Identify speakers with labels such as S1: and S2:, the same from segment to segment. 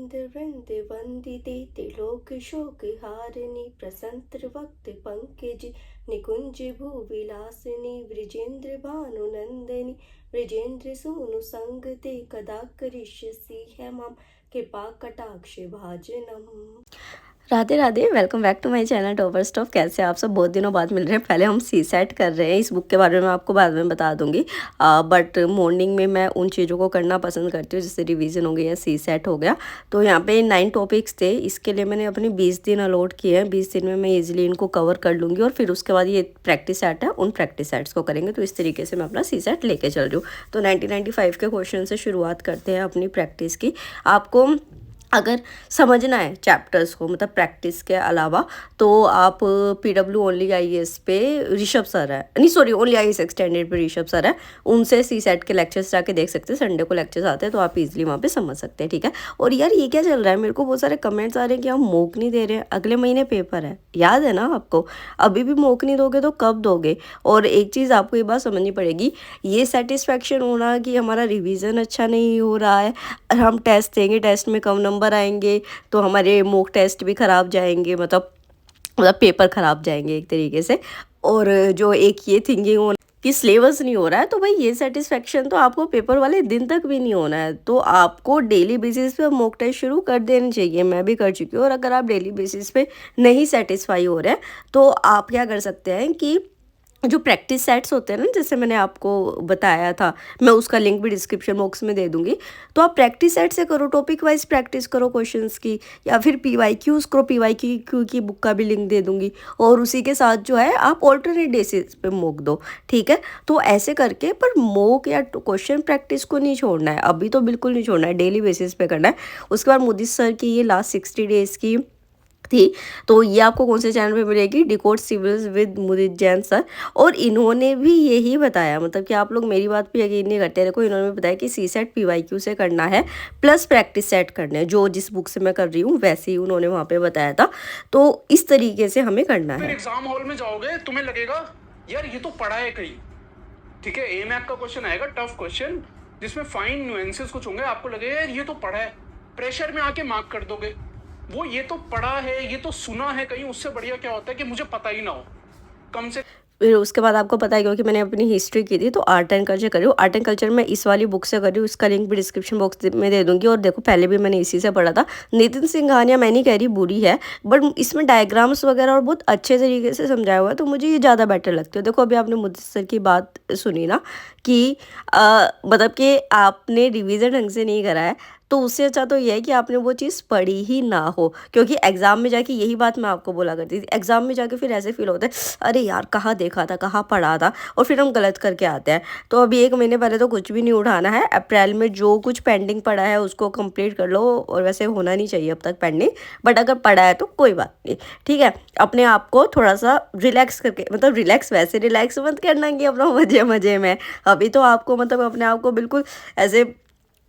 S1: ब्रजेंद्र वृंद वंदिते त्रिलोक शोक हारिणी प्रसंत्र वक्त पंकज निकुंज भूविलासिनी ब्रजेंद्र भानुनंदिनी ब्रजेंद्र सूनु संगते कदा करिष्यसि है माम कृपा कटाक्ष भाजनम। Radhe Radhe, welcome back to my channel topper stuff. कैसे आप सब? बहुत दिनों बाद मिल रहे हैं। पहले हम सी सेट कर रहे हैं। इस बुक के बारे में आपको बाद में बता दूंगी, बट मॉर्निंग में मैं उन चीज़ों को करना पसंद करती हूँ जैसे रिवीजन हो गया, सी सेट हो गया। तो यहाँ पे 9 टॉपिक्स थे। इसके लिए मैंने अपने 20 दिन अलॉट किए हैं। 20 दिन में मैं ईजिली इनको कवर कर लूँगी और फिर उसके बाद ये प्रैक्टिस सेट है, उन प्रैक्टिस सेट्स को करेंगे। तो इस तरीके से मैं अपना सी सेट लेके चल रही हूँ। तो 1995 के क्वेश्चन से शुरुआत करते हैं अपनी प्रैक्टिस की। आपको अगर समझना है चैप्टर्स को, मतलब प्रैक्टिस के अलावा, तो आप PW ओनली IAS पे ऋषभ सर है, नहीं सॉरी ओनली IAS एक्सटेंडेड पे ऋषभ सर है, उनसे सी सेट के लेक्चर्स जाके देख सकते हैं। संडे को लेक्चर्स आते हैं तो आप इजीली वहाँ पे समझ सकते हैं, ठीक है। और यार ये क्या चल रहा है, मेरे को बहुत सारे कमेंट्स आ रहे हैं कि आप मॉक नहीं दे रहे हैं, अगले महीने पेपर है, याद है ना आपको। अभी भी मॉक नहीं दोगे तो कब दोगे? और एक चीज़ आपको ये बात समझनी पड़ेगी, ये सेटिस्फैक्शन होना कि हमारा रिविज़न अच्छा नहीं हो रहा है, हम टेस्ट देंगे, टेस्ट में कम नंबर आएंगे तो हमारे मॉक टेस्ट भी ख़राब जाएंगे, मतलब पेपर ख़राब जाएंगे एक तरीके से। और जो एक ये थिंकिंग हो कि सिलेबस नहीं हो रहा है, तो भाई ये सेटिस्फेक्शन तो आपको पेपर वाले दिन तक भी नहीं होना है। तो आपको डेली बेसिस पे मॉक टेस्ट शुरू कर देनी चाहिए। मैं भी कर चुकी हूँ। और अगर आप डेली बेसिस पे नहीं सेटिस्फाई हो रहे हैं तो आप क्या कर सकते हैं कि जो प्रैक्टिस सेट्स होते हैं ना, जैसे मैंने आपको बताया था, मैं उसका लिंक भी डिस्क्रिप्शन बॉक्स में दे दूंगी। तो आप प्रैक्टिस सेट से करो, टॉपिक वाइज प्रैक्टिस करो क्वेश्चंस की, या फिर PYQs करो। PYQ की बुक का भी लिंक दे दूंगी। और उसी के साथ जो है आप ऑल्टरनेट बेसिस पे मॉक दो, ठीक है। तो ऐसे करके, पर मॉक या क्वेश्चन प्रैक्टिस को नहीं छोड़ना है, अभी तो बिल्कुल नहीं छोड़ना है, डेली बेसिस पे करना है। उसके बाद मोदी सर की ये लास्ट 60 डेज़ की थी, तो ये आपको कौन से चैनल पे मिलेगी? Decode civils with Mudit Jain sir. और इन्होंने भी यही बताया, मतलब कि आप लोग मेरी बात पे यकीन नहीं करते। देखो, इन्होंने बताया कि सी सेट PYQ से करना है प्लस प्रैक्टिस सेट करने हैं, जो जिस बुक से मैं कर रही हूँ वैसे ही उन्होंने वहाँ पे बताया था। तो इस तरीके से हमें करना है।
S2: एग्जाम हॉल में जाओगे, तुम्हें लगेगा यार ये तो पढ़ा है कहीं, ठीक है। AMAC का क्वेश्चन आएगा, टफ क्वेश्चन, जिसमें फाइन न्यूएंसेस कुछ होंगे, आपको लगेगा यार ये तो पढ़ा है, प्रेशर में आके मार्क कर दोगे। वो ये तो पढ़ा है, ये तो सुना है कहीं, उससे बढ़िया क्या होता है कि मुझे पता ही ना हो कम से।
S1: फिर उसके बाद आपको पता है क्योंकि मैंने अपनी हिस्ट्री की थी, तो आर्ट एंड कल्चर कर रही हूँ। आर्ट एंड कल्चर में इस वाली बुक से कर रही हूँ, इसका लिंक भी डिस्क्रिप्शन बॉक्स में दे दूंगी। और देखो, पहले भी मैंने इसी से पढ़ा था। नितिन सिंघानिया, मैं नहीं कह रही बुरी है, बट इसमें डायग्राम्स वगैरह और बहुत अच्छे तरीके से समझाया हुआ है, तो मुझे ये ज़्यादा बेटर लगती है। देखो, अभी आपने मुझसे सर की बात सुनी ना कि मतलब कि आपने रिविज़न ढंग से नहीं करा है, तो उससे अच्छा तो ये है कि आपने वो चीज़ पढ़ी ही ना हो। क्योंकि एग्ज़ाम में जाके यही बात मैं आपको बोला करती थी, एग्ज़ाम में जाके फिर ऐसे फील होता है, अरे यार कहाँ देखा था, कहाँ पढ़ा था, और फिर हम गलत करके आते हैं। तो अभी 1 महीने पहले तो कुछ भी नहीं उठाना है। अप्रैल में जो कुछ पेंडिंग पड़ा है उसको कंप्लीट कर लो। और वैसे होना नहीं चाहिए अब तक पेंडिंग, बट अगर पड़ा है तो कोई बात नहीं, ठीक है। अपने आप को थोड़ा सा रिलैक्स करके, मतलब रिलैक्स वैसे रिलैक्स मत करना कि अपना मजे मजे में। अभी तो आपको मतलब अपने आप को बिल्कुल ऐसे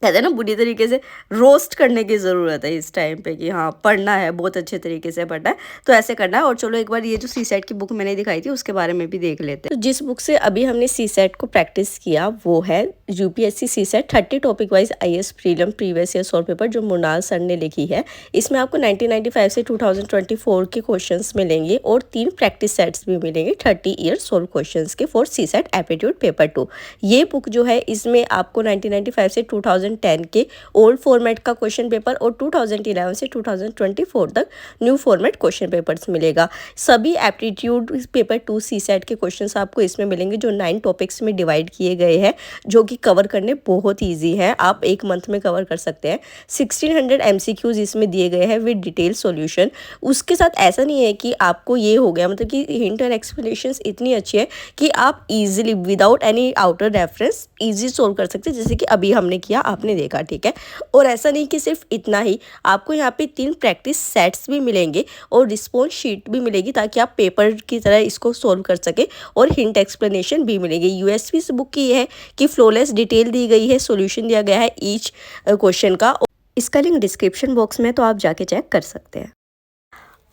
S1: कहते हैं ना, बुरी तरीके से रोस्ट करने की ज़रूरत है इस टाइम पे कि हाँ पढ़ना है, बहुत अच्छे तरीके से पढ़ना है। तो ऐसे करना है। और चलो एक बार ये जो सी सेट की बुक मैंने दिखाई थी उसके बारे में भी देख लेते हैं। तो जिस बुक से अभी हमने सी सेट को प्रैक्टिस किया वो है UPSC CSAT 30 topic wise IAS prelim previous year solve paper, जो मृणाल सर ने लिखी है। इसमें आपको 1995 से 2024 के क्वेश्चन मिलेंगे और 3 प्रैक्टिस सेट्स भी मिलेंगे 30 ईयर सॉल्व क्वेश्चन के for CSAT aptitude paper 2। ये बुक जो है, इसमें आपको 1995 से 2010 के ओल्ड फॉर्मेट का क्वेश्चन पेपर और 2011 से 2024 तक न्यू फॉर्मेट क्वेश्चन पेपर्स मिलेगा। सभी एप्टीट्यूड पेपर 2 सी सेट के क्वेश्चंस आपको इसमें मिलेंगे, जो 9 टॉपिक्स में डिवाइड किए गए हैं, जो कि कवर करने बहुत ईजी है। आप 1 मंथ में कवर कर सकते हैं। 1600 MCQs इसमें दिए गए हैं विद डिटेल सॉल्यूशन। उसके साथ ऐसा नहीं है कि आपको ये हो गया, मतलब कि हिंट एंड एक्सप्लेनेशंस इतनी अच्छी है कि आप easily without any outer reference easy solve कर सकते हैं, जैसे कि अभी हमने किया, आपने देखा, ठीक है। और ऐसा नहीं कि सिर्फ इतना ही, आपको यहाँ पे 3 प्रैक्टिस सेट्स भी मिलेंगे और रिस्पॉन्स शीट भी मिलेगी, ताकि आप पेपर की तरह इसको सोल्व कर सके। और हिंट एक्सप्लेनेशन भी मिलेंगे। USP इस बुक की है कि फ्लॉलेस डिटेल दी गई है, सॉल्यूशन दिया गया है ईच क्वेश्चन का। इसका लिंक डिस्क्रिप्शन बॉक्स में, तो आप जाके चेक कर सकते हैं।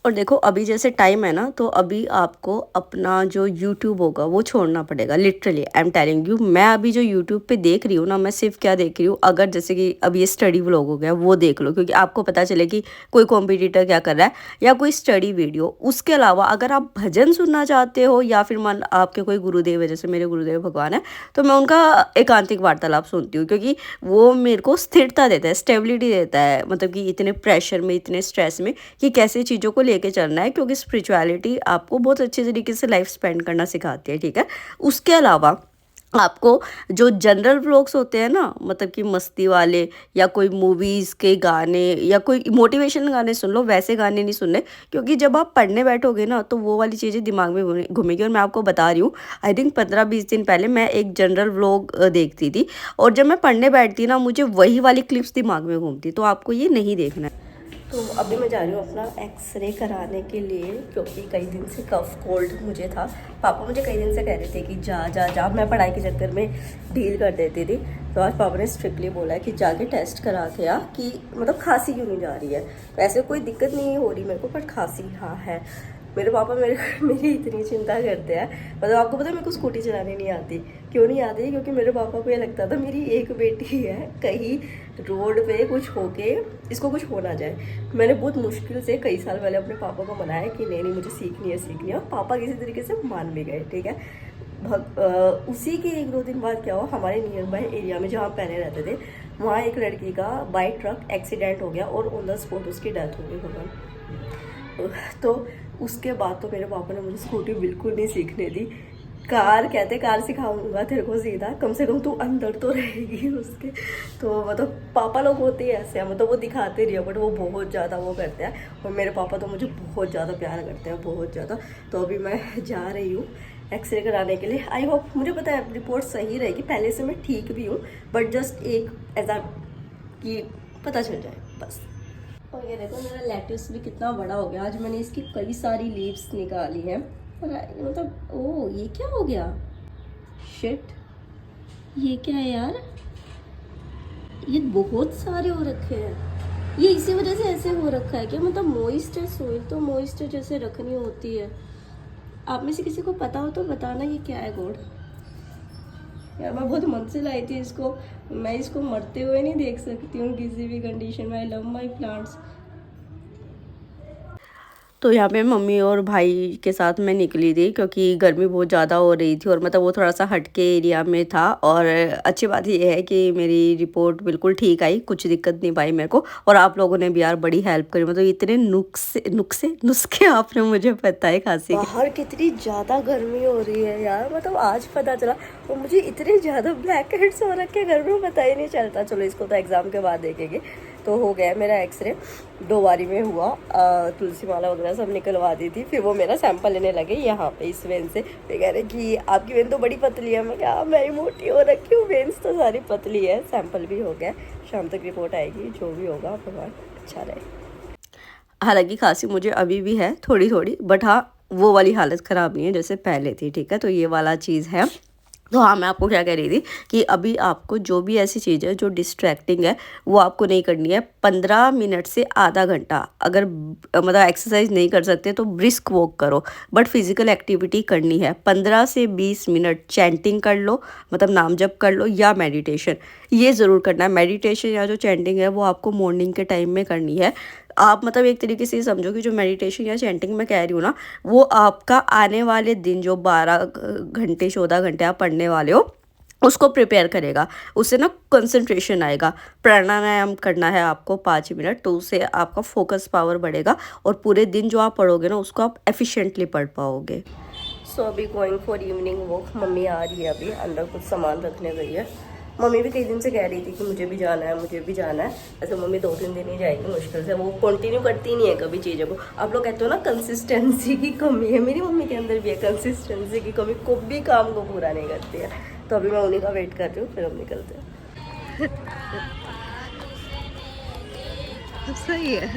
S1: और देखो अभी जैसे टाइम है ना, तो अभी आपको अपना जो यूट्यूब होगा वो छोड़ना पड़ेगा। Literally I am telling you, मैं अभी जो यूट्यूब पे देख रही हूँ ना, मैं सिर्फ क्या देख रही हूँ, अगर जैसे कि अब ये स्टडी व्लॉग हो गया वो देख लो, क्योंकि आपको पता चले कि कोई कॉम्पिटिटर क्या कर रहा है, या कोई स्टडी वीडियो। उसके अलावा अगर आप भजन सुनना चाहते हो, या फिर मान आपके कोई गुरुदेव है, जैसे मेरे गुरुदेव भगवान है, तो मैं उनका एकांतिक वार्तालाप सुनती हूँ, क्योंकि वो मेरे को स्थिरता देता है, स्टेबिलिटी देता है, मतलब कि इतने प्रेशर में, इतने स्ट्रेस में कि कैसे चीज़ों को लेके चलना है, क्योंकि स्पिरिचुअलिटी आपको बहुत अच्छे तरीके से लाइफ स्पेंड करना सिखाती है, ठीक है। उसके अलावा आपको जो जनरल व्लॉग्स होते हैं ना, मतलब कि मस्ती वाले, या कोई मूवीज़ के गाने, या कोई मोटिवेशनल गाने सुन लो, वैसे गाने नहीं सुनने, क्योंकि जब आप पढ़ने बैठोगे ना तो वो वाली चीज़ें दिमाग में घूमेगी। और मैं आपको बता रही हूँ, आई थिंक 15-20 दिन पहले मैं एक जनरल व्लॉग देखती थी, और जब मैं पढ़ने बैठती ना, मुझे वही वाली क्लिप्स दिमाग में घूमती। तो आपको ये नहीं देखना है। तो अभी मैं जा रही हूँ अपना एक्सरे कराने के लिए, क्योंकि कई दिन से कफ कोल्ड मुझे था। पापा मुझे कई दिन से कह रहे थे कि जा जा जा, मैं पढ़ाई के चक्कर में डील कर देती थी। तो आज पापा ने स्ट्रिक्टली बोला है कि जाके टेस्ट करा के आ, कि मतलब खांसी क्यों नहीं जा रही है। वैसे कोई दिक्कत नहीं हो रही मेरे को, बट खांसी हाँ है। मेरे पापा मेरी इतनी चिंता करते हैं, मतलब आपको पता है मेरे को स्कूटी चलानी नहीं आती। क्यों नहीं आती? क्योंकि मेरे पापा को ये लगता था मेरी एक बेटी है, कहीं रोड पे कुछ होके इसको कुछ हो ना जाए। मैंने बहुत मुश्किल से कई साल पहले अपने पापा को मनाया कि नहीं मुझे सीखनी है, और पापा किसी तरीके से मान भी गए, ठीक है। उसी के 1-2 दिन बाद क्या हुआ, हमारे नियर बाय एरिया में जहाँ पहले रहते थे, वहाँ एक लड़की का बाई ट्रक एक्सीडेंट हो गया, और ऑन द स्पॉट उसकी डेथ हो गई। भगवान, तो उसके बाद तो मेरे पापा ने मुझे स्कूटी बिल्कुल नहीं सीखने दी। कार कहते कार सिखाऊंगा तेरे को सीधा, कम से कम तू अंदर तो रहेगी उसके। तो मतलब पापा लोग होते ही ऐसे हैं, मतलब वो दिखाते नहीं है, बट वो बहुत ज़्यादा वो करते हैं। और मेरे पापा तो मुझे बहुत ज़्यादा प्यार करते हैं, बहुत ज़्यादा। तो अभी मैं जा रही हूँ एक्सरे कराने के लिए। आई होप, मुझे पता है रिपोर्ट सही रहेगी, पहले से मैं ठीक भी हूँ, बट जस्ट एक ऐसा कि पता चल जाए बस। और ये देखो मेरा लेट्यूस भी कितना बड़ा हो गया। आज मैंने इसकी कई सारी लीव्स निकाली हैं, और मतलब ओह ये क्या हो गया, शिट, ये क्या है यार, ये बहुत सारे हो रखे हैं। ये इसी वजह से ऐसे हो रखा है क्या? मतलब मॉइस्चर सोइल तो मॉइस्चर जैसे रखनी होती है। आप में से किसी को पता हो तो बताना ये क्या है गॉड। यार मैं बहुत मन से लाई थी इसको, मैं इसको मरते हुए नहीं देख सकती हूँ किसी भी कंडीशन में। I love my plants. तो यहाँ पे मम्मी और भाई के साथ मैं निकली थी, क्योंकि गर्मी बहुत ज़्यादा हो रही थी, और मतलब वो थोड़ा सा हटके एरिया में था। और अच्छी बात ये है कि मेरी रिपोर्ट बिल्कुल ठीक आई, कुछ दिक्कत नहीं पाई मेरे को। और आप लोगों ने भी यार बड़ी हेल्प करी, मतलब इतने नुस्खे आपने मुझे बताए खांसी के। बाहर कितनी ज़्यादा गर्मी हो रही है यार, मतलब आज पता चला। और मुझे इतने ज़्यादा ब्लैक हेड्स हो रखे घर में, पता ही नहीं चलता। चलो इसको तो एग्ज़ाम के बाद देखेंगे। तो हो गया मेरा एक्सरे, 2 बारी में हुआ, तुलसी माला वगैरह सब निकलवा दी थी। फिर वो मेरा सैंपल लेने लगे यहाँ पे इस वेन से। फिर कह रहे कि आपकी वेन तो बड़ी पतली है। मैं क्या, मैं मोटी हो रखी हूँ, वेन्स तो सारी पतली है। सैंपल भी हो गया, शाम तक रिपोर्ट आएगी, जो भी होगा भगवान अच्छा रहे। हालांकि खांसी मुझे अभी भी है थोड़ी थोड़ी, बट हाँ वो वाली हालत ख़राब नहीं है जैसे पहले थी, ठीक है। तो ये वाला चीज़ है। तो हाँ, मैं आपको क्या कह रही थी कि अभी आपको जो भी ऐसी चीज़ है जो डिस्ट्रैक्टिंग है वो आपको नहीं करनी है। 15 मिनट से आधा घंटा अगर मतलब एक्सरसाइज नहीं कर सकते तो ब्रिस्क वॉक करो, बट फिजिकल एक्टिविटी करनी है। 15 से 20 मिनट चैंटिंग कर लो, मतलब नाम जप कर लो, या मेडिटेशन, ये ज़रूर करना है। मेडिटेशन या जो चैंटिंग है वो आपको मॉर्निंग के टाइम में करनी है। आप मतलब एक तरीके से समझो कि जो मेडिटेशन या चैंटिंग मैं कह रही हूँ ना, वो आपका आने वाले दिन जो 12 घंटे 14 घंटे आप पढ़ने वाले हो उसको प्रिपेयर करेगा। उससे ना कंसंट्रेशन आएगा। प्राणायाम करना है आपको 5 मिनट, तो उससे आपका फोकस पावर बढ़ेगा, और पूरे दिन जो आप पढ़ोगे ना उसको आप एफिशिएंटली पढ़ पाओगे। सो अभी going for evening walk. Mummy आ रही है अभी, अंदर कुछ सामान रखने गई है। मम्मी भी कई दिन से कह रही थी कि मुझे भी जाना है, मुझे भी जाना है। ऐसे मम्मी 2-3 दिन ही जाएगी मुश्किल से, वो कंटिन्यू करती नहीं है कभी चीज़ों को। आप लोग कहते हो ना कंसिस्टेंसी की कमी है, मेरी मम्मी के अंदर भी है कंसिस्टेंसी की कमी, कोई भी काम को पूरा नहीं करती है। तो अभी मैं उन्हीं का वेट कर रही हूँ, फिर हम निकलते हैं। सही है।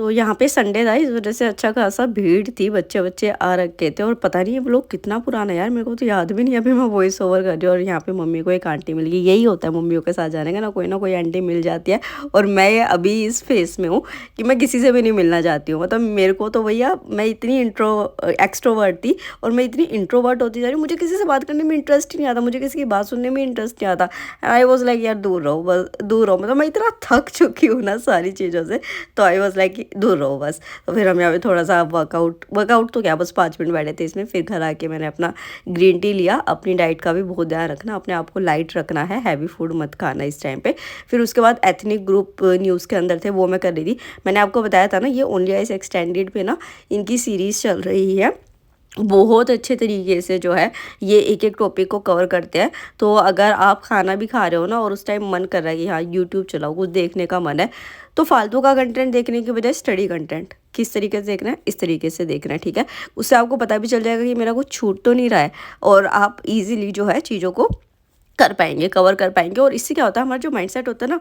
S1: तो यहाँ पे संडे था, इस वजह से अच्छा खासा भीड़ थी, बच्चे बच्चे आ रखे थे। और पता नहीं ये लोग कितना पुराना, यार मेरे को तो याद भी नहीं, अभी मैं वॉइस ओवर कर रही हूँ। और यहाँ पे मम्मी को एक आंटी मिल गई, यही होता है मम्मियों के साथ जाने का ना कोई आंटी मिल जाती है। और मैं अभी इस फेस में हूँ कि मैं किसी से भी नहीं मिलना चाहती हूँ। मतलब मेरे को तो भैया, मैं इतनी एक्सट्रोवर्ट थी और मैं इतनी इंट्रोवर्ट होती जा रही हूँ, मुझे किसी से बात करने में इंटरेस्ट ही नहीं आता, मुझे किसी की बात सुनने में इंटरेस्ट नहीं आता। आई वॉज लाइक यार दूर रहो, बस दूर रहो। मतलब मैं इतना थक चुकी हूँ ना सारी चीज़ों से, तो आई वॉज लाइक दूर रहो बस। तो फिर हम यहाँ पे थोड़ा सा वर्कआउट तो क्या, बस 5 मिनट बैठे थे इसमें। फिर घर आके मैंने अपना ग्रीन टी लिया। अपनी डाइट का भी बहुत ध्यान रखना, अपने आप को लाइट रखना है, हैवी फूड मत खाना इस टाइम पे। फिर उसके बाद एथनिक ग्रुप न्यूज़ के अंदर थे, वो मैं कर रही थी। मैंने आपको बताया था ना, ये ओनली आइज एक्सटेंडेड पे ना इनकी सीरीज़ चल रही है। बहुत अच्छे तरीके से जो है ये एक एक टॉपिक को कवर करते हैं। तो अगर आप खाना भी खा रहे हो ना और उस टाइम मन कर रहा है कि हाँ यूट्यूब चलाओ, कुछ देखने का मन है, तो फालतू का कंटेंट देखने की बजाय स्टडी कंटेंट किस तरीके से देखना है, इस तरीके से देखना है, ठीक है। उससे आपको पता भी चल जाएगा कि मेरा कुछ छूट तो नहीं रहा है, और आप ईजिली जो है चीज़ों को कर पाएंगे, कवर कर पाएंगे। और इससे क्या होता है, हमारा जो माइंडसेट होता है ना,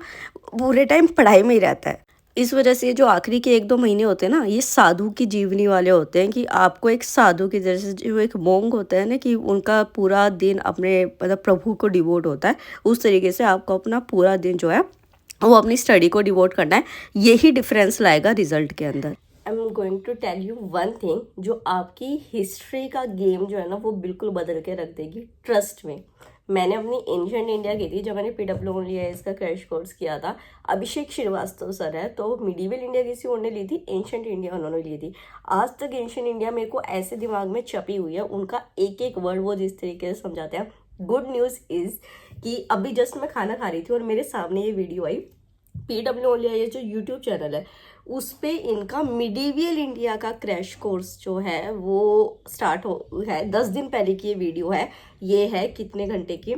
S1: पूरे टाइम पढ़ाई में ही रहता है। इस वजह से जो आखिरी के 1-2 महीने होते हैं ना, ये साधु की जीवनी वाले होते हैं, कि आपको एक साधु की, जैसे जो एक मोंग होता है ना, कि उनका पूरा दिन अपने मतलब प्रभु को डिवोट होता है, उस तरीके से आपको अपना पूरा दिन जो है वो अपनी स्टडी को डिवोट करना है। यही डिफरेंस लाएगा रिजल्ट के अंदर। I am going to tell you one thing, जो आपकी हिस्ट्री का गेम जो है ना, वो बिल्कुल बदल के रख देगी, ट्रस्ट में। मैंने अपनी एंशिएंट इंडिया की थी, जब मैंने PWIS का क्रैश कोर्स किया था। अभिषेक श्रीवास्तव सर है, तो मिडीवल इंडिया किसी और ने ली थी, एंशिएंट इंडिया उन्होंने ली थी। आज तक एंशिएंट इंडिया मेरे को ऐसे दिमाग में छपी हुई है, उनका एक एक वर्ड वो जिस तरीके से समझाते हैं। गुड न्यूज़ इज़ कि अभी जस्ट मैं खाना खा रही थी और मेरे सामने ये वीडियो आई। PWIS जो यूट्यूब चैनल है, उस पे इनका मिडीवियल इंडिया का क्रैश कोर्स जो है वो स्टार्ट हो है। 10 दिन पहले की ये वीडियो है। ये है कितने घंटे की,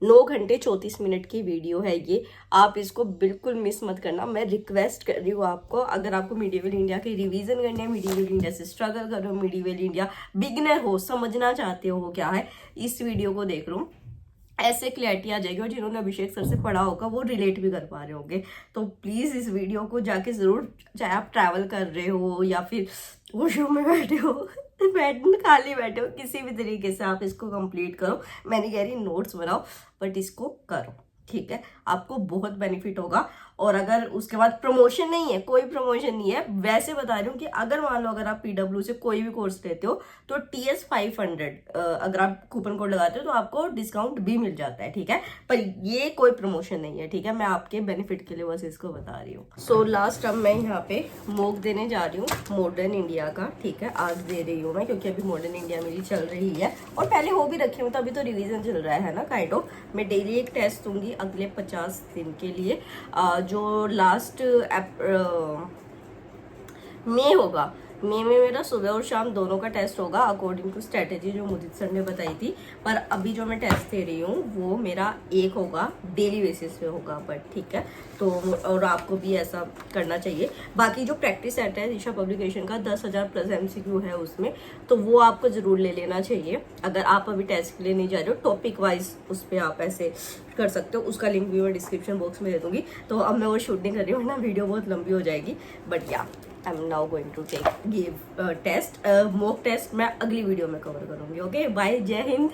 S1: 9 घंटे 34 मिनट की वीडियो है ये। आप इसको बिल्कुल मिस मत करना, मैं रिक्वेस्ट कर रही हूँ आपको। अगर आपको मिडीवियल इंडिया की रिवीजन करनी है, मिडीवियल इंडिया से स्ट्रगल कर रहे हो, मिडीवियल इंडिया बिगिनर हो, समझना चाहते हो क्या है, इस वीडियो को देख लो, ऐसे क्लैरिटी आ जाएगी। और जिन्होंने अभिषेक सर से पढ़ा होगा वो रिलेट भी कर पा रहे होंगे। तो प्लीज़ इस वीडियो को जाके ज़रूर, चाहे आप ट्रैवल कर रहे हो या फिर वॉशरूम में बैठे हो, खाली बैठे हो, किसी भी तरीके से आप इसको कंप्लीट करो। मैं नहीं कह रही नोट्स बनाओ, बट इसको करो, ठीक है। आपको बहुत बेनिफिट होगा। और अगर उसके बाद प्रमोशन नहीं है, कोई प्रमोशन नहीं है, वैसे बता रही हूँ कि अगर मान लो अगर आप PW से कोई भी कोर्स लेते हो तो TS 500 अगर आप कूपन कोड लगाते हो तो आपको डिस्काउंट भी मिल जाता है, ठीक है। पर ये कोई प्रमोशन नहीं है, ठीक है, मैं आपके बेनिफिट के लिए बस इसको बता रही हूँ। सो लास्ट अब मैं यहाँ पे मॉक देने जा रही हूँ मॉडर्न इंडिया का, ठीक है। आज दे रही हूँ मैं, क्योंकि अभी मॉडर्न इंडिया मेरी चल रही है और पहले हो भी रखी हूँ, तो अभी तो रिविजन चल रहा है ना काइंड ऑफ। मैं डेली एक टेस्ट दूंगी अगले 50 दिन के लिए। जो लास्ट मई होगा, मई में मेरा सुबह और शाम दोनों का टेस्ट होगा, अकॉर्डिंग टू स्ट्रेटेजी जो मुदित सर ने बताई थी। पर अभी जो मैं टेस्ट दे रही हूँ वो मेरा एक होगा, डेली बेसिस पे होगा, बट ठीक है। तो और आपको भी ऐसा करना चाहिए। बाकी जो प्रैक्टिस सेट है दिशा पब्लिकेशन का, 10,000 प्लस MCQ है उसमें, तो वो आपको ज़रूर ले लेना चाहिए। अगर आप अभी टेस्ट के लिए नहीं जा रहे हो, टॉपिक वाइज उस पर आप ऐसे कर सकते हो, उसका लिंक भी मैं डिस्क्रिप्शन बॉक्स में दे दूंगी। तो अब मैं वो शूट नहीं कर रही हूँ ना, वीडियो बहुत लंबी हो जाएगी। बट या I am now going to give test, mock test मैं अगली वीडियो में कवर करूँगी। ओके, बाय, जय हिंद।